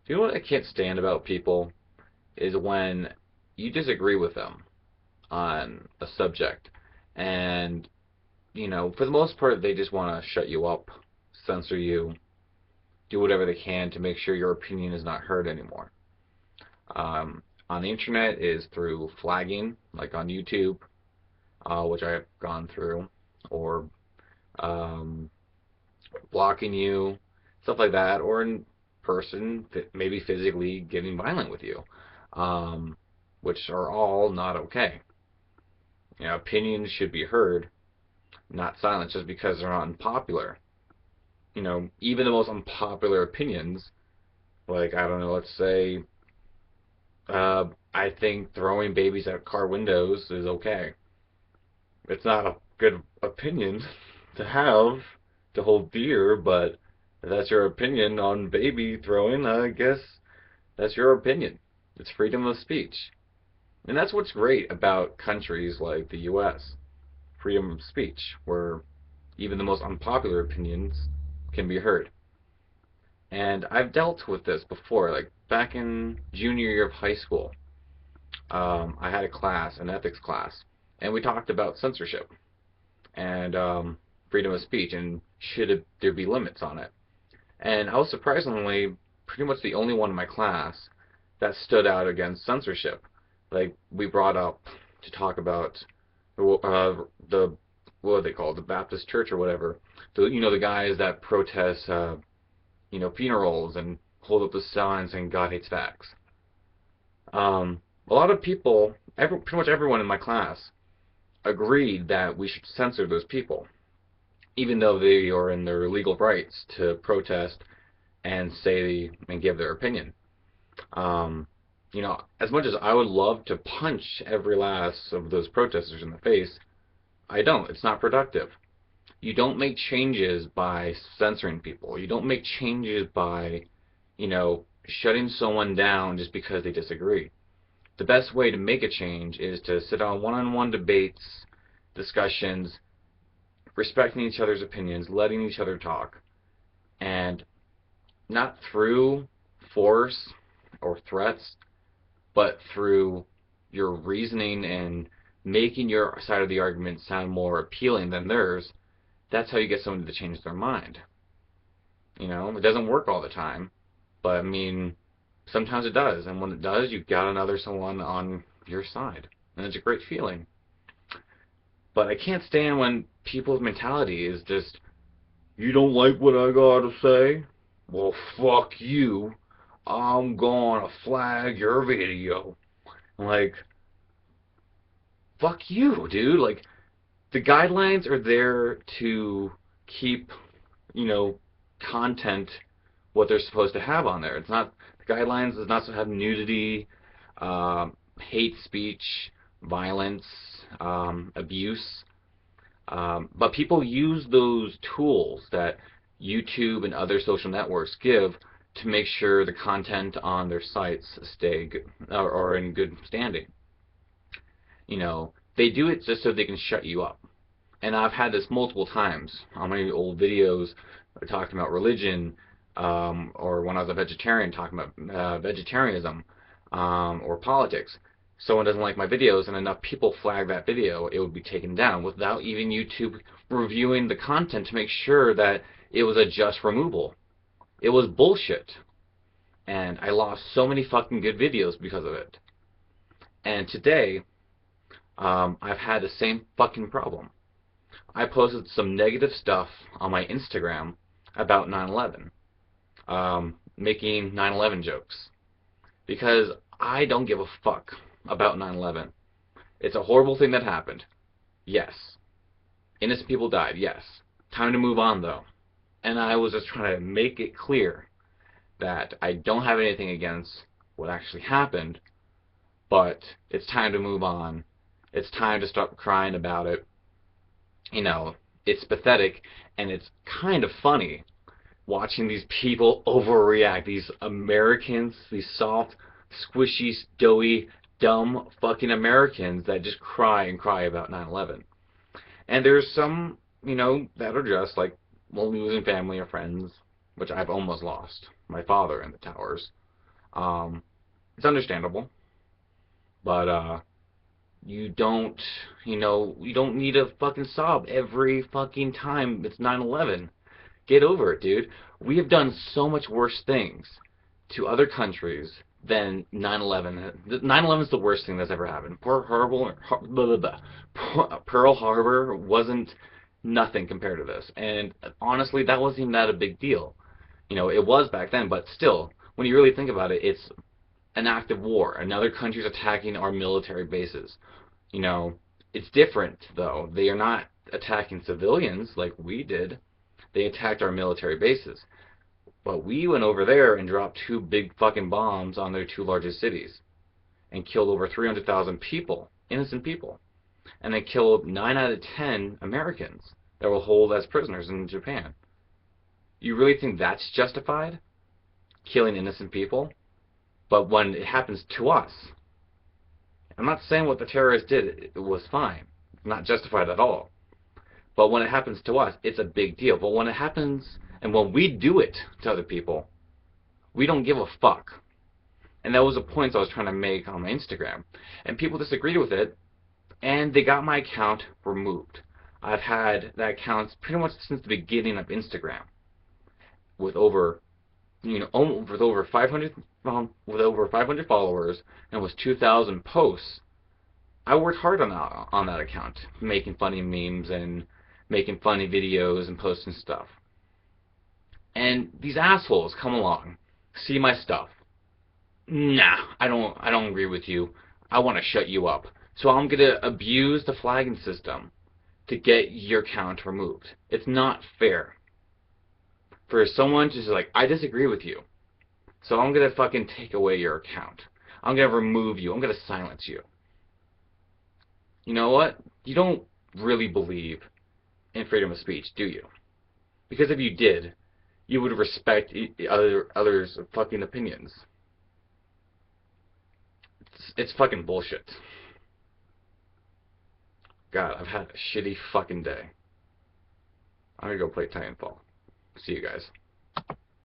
You know what I can't stand about people is when you disagree with them on a subject, and for the most part, they just want to shut you up, censor you, do whatever they can to make sure your opinion is not heard anymore. On the internet is through flagging, like on YouTube, which I have gone through, or um, blocking you, stuff like that, or in person, maybe physically getting violent with you, um, which are all not okay. Opinions should be heard, not silenced just because they're not unpopular. Even the most unpopular opinions, like, I don't know, let's say, I think throwing babies out car windows is okay. It's not a good opinion to have, to hold dear, but if that's your opinion on baby throwing, I guess that's your opinion. It's freedom of speech. And that's what's great about countries like the US. Freedom of speech, where even the most unpopular opinions can be heard. And I've dealt with this before, like back in junior year of high school. I had a class, an ethics class, and we talked about censorship and freedom of speech and there be limits on it. And I was surprisingly pretty much the only one in my class that stood out against censorship. Like, we brought up to talk about the what are they called, the Baptist Church or whatever. The guys that protest funerals and hold up the signs saying God hates facts. A lot of people, pretty much everyone in my class, agreed that we should censor those people, even though they are in their legal rights to protest and say and give their opinion. Um, as much as I would love to punch every last of those protesters in the face, I don't. It's not productive. You don't make changes by censoring people. You don't make changes by, shutting someone down just because they disagree. The best way to make a change is to sit on one-on-one debates, discussions, respecting each other's opinions, letting each other talk, and not through force or threats, but through your reasoning and making your side of the argument sound more appealing than theirs. That's how you get someone to change their mind. It doesn't work all the time, but I mean, sometimes it does, and when it does, you've got another someone on your side, and it's a great feeling. But I can't stand when people's mentality is just, you don't like what I gotta say? Well, fuck you. I'm gonna flag your video. Like, fuck you, dude. Like, the guidelines are there to keep, you know, content what they're supposed to have on there. It's not, the guidelines is not to have nudity, hate speech, violence, abuse. But people use those tools that YouTube and other social networks give to make sure the content on their sites stay good, or in good standing. They do it just so they can shut you up. And I've had this multiple times on my old videos talking about religion, or when I was a vegetarian talking about vegetarianism, or politics. Someone doesn't like my videos and enough people flag that video, it would be taken down without even YouTube reviewing the content to make sure that it was a just removal. It was bullshit. And I lost so many fucking good videos because of it. And today, I've had the same fucking problem. I posted some negative stuff on my Instagram about 9/11, making 9/11 jokes, because I don't give a fuck about 9/11. It's a horrible thing that happened. Yes. Innocent people died. Yes. Time to move on, though. And I was just trying to make it clear that I don't have anything against what actually happened, but it's time to move on. It's time to stop crying about it. It's pathetic, and it's kind of funny watching these people overreact. These Americans, these soft, squishy, doughy, dumb fucking Americans that just cry and cry about 9/11. And there's some, that are just like, well, losing family or friends, which I've almost lost. My father in the towers. Um, it's understandable, but you don't, you don't need to fucking sob every fucking time it's 9/11. Get over it, dude. We have done so much worse things to other countries than 9/11. 9/11 is the worst thing that's ever happened. Pearl Harbor wasn't nothing compared to this. And honestly, that wasn't even that a big deal. It was back then, but still, when you really think about it, it's an act of war. Another country's attacking our military bases. You know, it's different, though. They are not attacking civilians like we did. They attacked our military bases. But we went over there and dropped two big fucking bombs on their two largest cities and killed over 300,000 people, innocent people. And they killed 9 out of 10 Americans that were held as prisoners in Japan. You really think that's justified? Killing innocent people? But when it happens to us, I'm not saying what the terrorists did was fine. It's not justified at all. But when it happens to us, it's a big deal. But when it happens, and when we do it to other people, we don't give a fuck. And that was the points I was trying to make on my Instagram. And people disagreed with it, and they got my account removed. I've had that account pretty much since the beginning of Instagram, with over, with over 500, with over 500 followers, and with 2,000 posts. I worked hard on that account, making funny memes and making funny videos and posting stuff. And these assholes come along, see my stuff. Nah, I don't agree with you. I want to shut you up. So I'm gonna abuse the flagging system to get your account removed. It's not fair for someone to just like, I disagree with you, so I'm gonna fucking take away your account. I'm gonna remove you. I'm gonna silence you. You know what? You don't really believe in freedom of speech, do you? Because if you did, you would respect others' fucking opinions. It's fucking bullshit. God, I've had a shitty fucking day. I'm gonna go play Titanfall. See you guys.